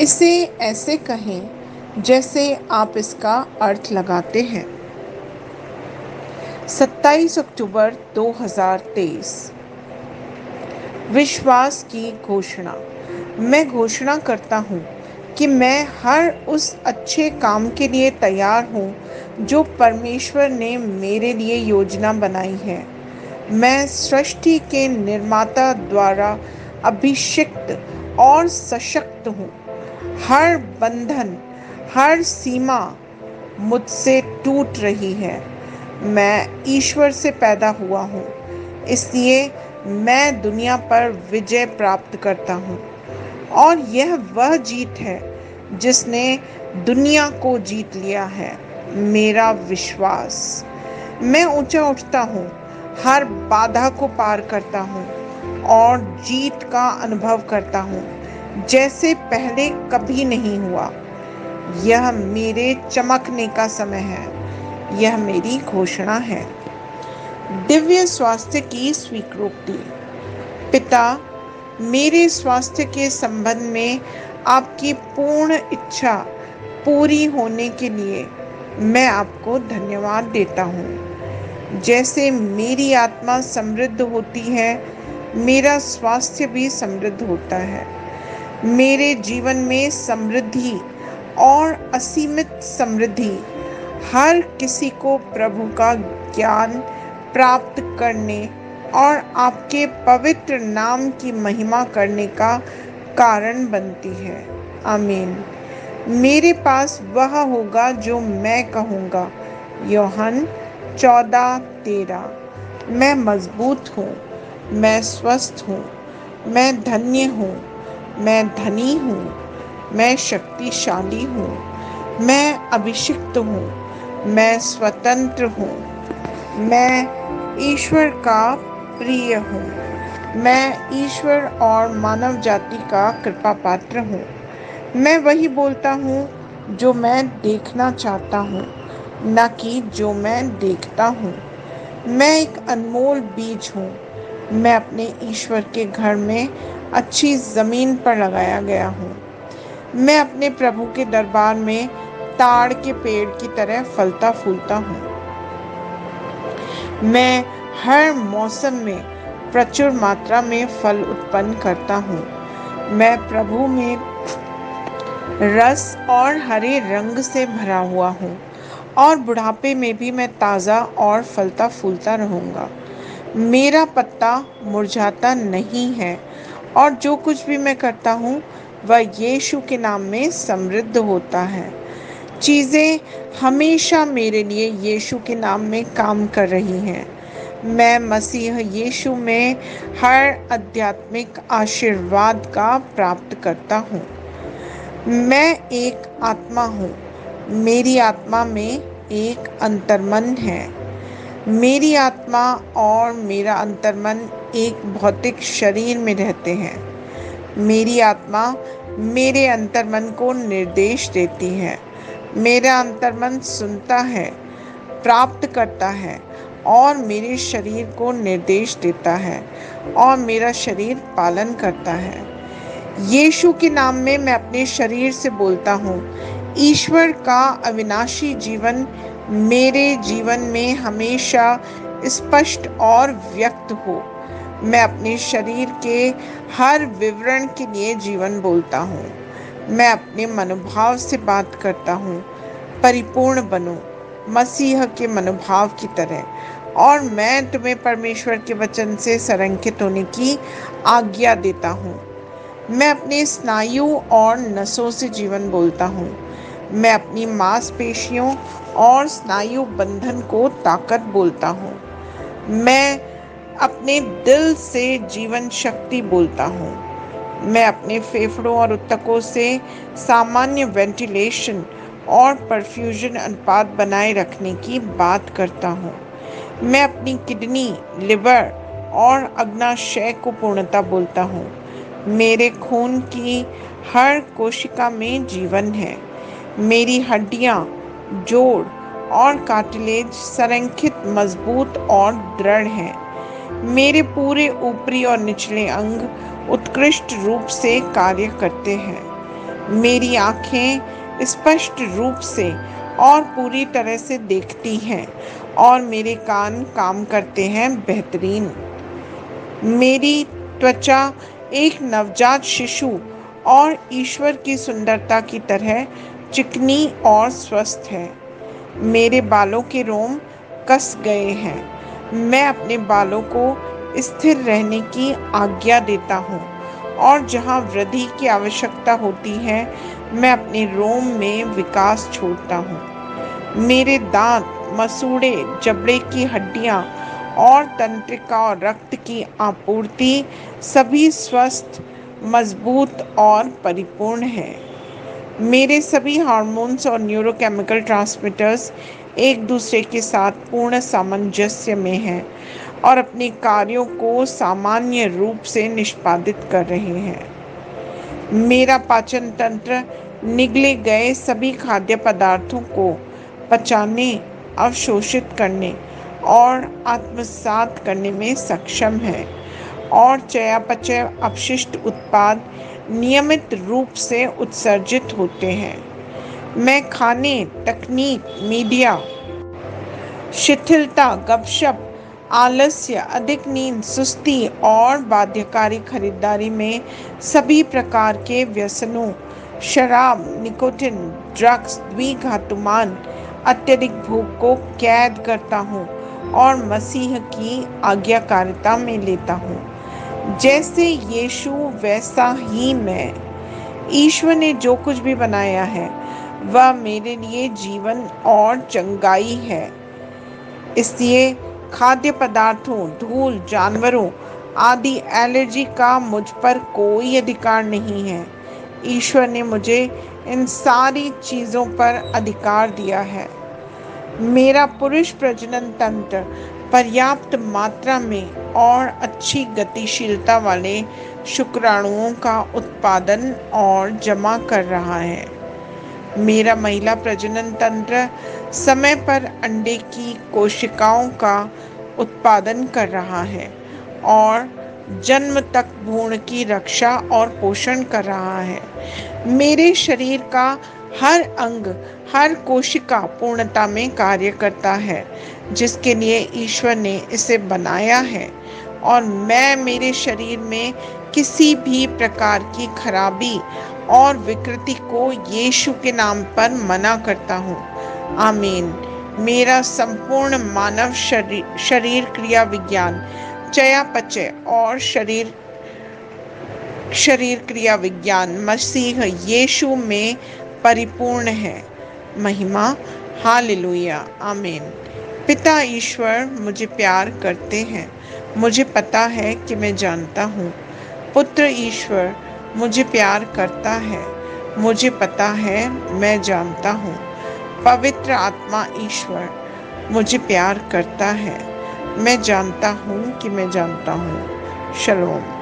इसे ऐसे कहें जैसे आप इसका अर्थ लगाते हैं। 27 अक्टूबर 2023। विश्वास की घोषणा। मैं घोषणा करता हूँ कि मैं हर उस अच्छे काम के लिए तैयार हूँ जो परमेश्वर ने मेरे लिए योजना बनाई है। मैं सृष्टि के निर्माता द्वारा अभिषिक्त और सशक्त हूँ। हर बंधन, हर सीमा मुझसे टूट रही है। मैं ईश्वर से पैदा हुआ हूँ, इसलिए मैं दुनिया पर विजय प्राप्त करता हूँ। और यह वह जीत है जिसने दुनिया को जीत लिया है, मेरा विश्वास। मैं ऊंचा उठता हूँ, हर बाधा को पार करता हूँ और जीत का अनुभव करता हूँ जैसे पहले कभी नहीं हुआ। यह मेरे चमकने का समय है। यह मेरी घोषणा है। दिव्य स्वास्थ्य की स्वीकृति। पिता, मेरे स्वास्थ्य के संबंध में आपकी पूर्ण इच्छा पूरी होने के लिए मैं आपको धन्यवाद देता हूँ। जैसे मेरी आत्मा समृद्ध होती है, मेरा स्वास्थ्य भी समृद्ध होता है। मेरे जीवन में समृद्धि और असीमित समृद्धि हर किसी को प्रभु का ज्ञान प्राप्त करने और आपके पवित्र नाम की महिमा करने का कारण बनती है। आमीन। मेरे पास वह होगा जो मैं कहूँगा। यूहन्ना 14:13। मैं मजबूत हूँ, मैं स्वस्थ हूँ, मैं धन्य हूँ, मैं धनी हूँ, मैं शक्तिशाली हूँ, मैं अभिषिक्त हूँ, मैं स्वतंत्र हूँ, मैं ईश्वर का प्रिय हूँ, मैं ईश्वर और मानव जाति का कृपा पात्र हूँ। मैं वही बोलता हूँ जो मैं देखना चाहता हूँ, न कि जो मैं देखता हूँ। मैं एक अनमोल बीज हूँ। मैं अपने ईश्वर के घर में अच्छी ज़मीन पर लगाया गया हूँ। मैं अपने प्रभु के दरबार में ताड़ के पेड़ की तरह फलता फूलता हूँ। मैं हर मौसम में प्रचुर मात्रा में फल उत्पन्न करता हूँ। मैं प्रभु में रस और हरे रंग से भरा हुआ हूँ और बुढ़ापे में भी मैं ताज़ा और फलता फूलता रहूँगा। मेरा पत्ता मुरझाता नहीं है और जो कुछ भी मैं करता हूँ वह यीशु के नाम में समृद्ध होता है। चीज़ें हमेशा मेरे लिए यीशु के नाम में काम कर रही हैं। मैं मसीह यीशु में हर आध्यात्मिक आशीर्वाद का प्राप्त करता हूँ। मैं एक आत्मा हूँ। मेरी आत्मा में एक अंतर्मन है। मेरी आत्मा और मेरा अंतर्मन एक भौतिक शरीर में रहते हैं। मेरी आत्मा मेरे अंतर्मन को निर्देश देती है। मेरा अंतर्मन सुनता है, प्राप्त करता है और मेरे शरीर को निर्देश देता है और मेरा शरीर पालन करता है। यीशु के नाम में मैं अपने शरीर से बोलता हूँ, ईश्वर का अविनाशी जीवन मेरे जीवन में हमेशा स्पष्ट और व्यक्त हो। मैं अपने शरीर के हर विवरण के लिए जीवन बोलता हूँ। मैं अपने मनोभाव से बात करता हूँ, परिपूर्ण बनो मसीह के मनोभाव की तरह। और मैं तुम्हें परमेश्वर के वचन से संरक्षित होने की आज्ञा देता हूँ। मैं अपने स्नायु और नसों से जीवन बोलता हूँ। मैं अपनी मांसपेशियों और स्नायु बंधन को ताकत बोलता हूँ। मैं अपने दिल से जीवन शक्ति बोलता हूँ। मैं अपने फेफड़ों और ऊतकों से सामान्य वेंटिलेशन और परफ्यूजन अनुपात बनाए रखने की बात करता हूँ। मैं अपनी किडनी, लिवर और अग्नाशय को पूर्णता बोलता हूँ। मेरे खून की हर कोशिका में जीवन है। मेरी हड्डियाँ, जोड़ और कार्टिलेज संरेखित, मजबूत और दृढ़ हैं। मेरे पूरे ऊपरी और निचले अंग उत्कृष्ट रूप से कार्य करते हैं। मेरी आँखें स्पष्ट रूप से और पूरी तरह से देखती हैं और मेरे कान काम करते हैं बेहतरीन। मेरी त्वचा एक नवजात शिशु और ईश्वर की सुंदरता की तरह चिकनी और स्वस्थ है। मेरे बालों के रोम कस गए हैं। मैं अपने बालों को स्थिर रहने की आज्ञा देता हूँ और जहाँ वृद्धि की आवश्यकता होती है, मैं अपने रोम में विकास छोड़ता हूँ। मेरे दांत, मसूड़े, जबड़े की हड्डियाँ और तंत्रिका और रक्त की आपूर्ति सभी स्वस्थ, मजबूत और परिपूर्ण है। मेरे सभी हार्मोन्स और न्यूरोकेमिकल ट्रांसमीटर्स एक दूसरे के साथ पूर्ण सामंजस्य में हैं और अपने कार्यों को सामान्य रूप से निष्पादित कर रहे हैं। मेरा पाचन तंत्र निगले गए सभी खाद्य पदार्थों को पचाने, अवशोषित करने और आत्मसात करने में सक्षम है और चयापचय अपशिष्ट उत्पाद नियमित रूप से उत्सर्जित होते हैं। मैं खाने, तकनीक, मीडिया, शिथिलता, गपशप, आलस्य, अधिक नींद, सुस्ती और बाध्यकारी खरीदारी में सभी प्रकार के व्यसनों, शराब, निकोटिन, ड्रग्स, द्विघातुमान, अत्यधिक भूख को कैद करता हूँ और मसीह की आज्ञाकारिता में लेता हूँ। जैसे यीशु वैसा ही मैं। ईश्वर ने जो कुछ भी बनाया है वह मेरे लिए जीवन और चंगाई है। इसलिए खाद्य पदार्थों, धूल, जानवरों आदि एलर्जी का मुझ पर कोई अधिकार नहीं है। ईश्वर ने मुझे इन सारी चीज़ों पर अधिकार दिया है। मेरा पुरुष प्रजनन तंत्र पर्याप्त मात्रा में और अच्छी गतिशीलता वाले शुक्राणुओं का उत्पादन और जमा कर रहा है। मेरा महिला प्रजनन तंत्र समय पर अंडे की कोशिकाओं का उत्पादन कर रहा है और जन्म तक भ्रूण की रक्षा और पोषण कर रहा है। मेरे शरीर का हर अंग, हर कोशिका पूर्णता में कार्य करता है जिसके लिए ईश्वर ने इसे बनाया है और मैं मेरे शरीर में किसी भी प्रकार की खराबी और विकृति को यीशु के नाम पर मना करता हूँ। आमीन। मेरा संपूर्ण मानव शरीर क्रिया विज्ञान, चयापचय और शरीर क्रिया विज्ञान मसीह यीशु में परिपूर्ण है। महिमा, हालेलुया, आमीन। पिता ईश्वर मुझे प्यार करते हैं, मुझे पता है कि मैं जानता हूँ। पुत्र ईश्वर मुझे प्यार करता है, मुझे पता है, मैं जानता हूँ। पवित्र आत्मा ईश्वर मुझे प्यार करता है, मैं जानता हूँ कि मैं जानता हूँ। शलोम।